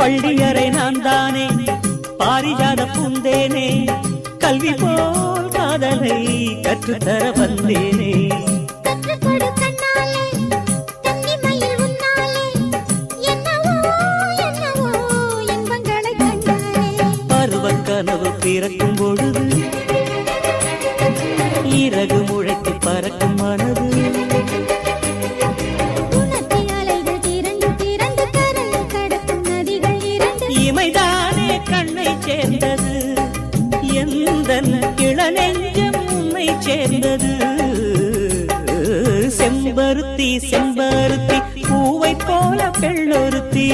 பள்ளியறை நான் தானே பாரிஜாத பூந்தேனே கல்வி போல் காதலை கற்றுத்தர வந்தேனே கனவு பிறக்கும் பொழுது இறகு முளைத்து பறக்கும் மனது இமைதானே கண்ணை சேர்ந்தது எந்த இளநெஞ்சம் உன்னை சேர்ந்தது செம்பருத்தி செம்பருத்தி பூவை போல பெண்ணொருத்தி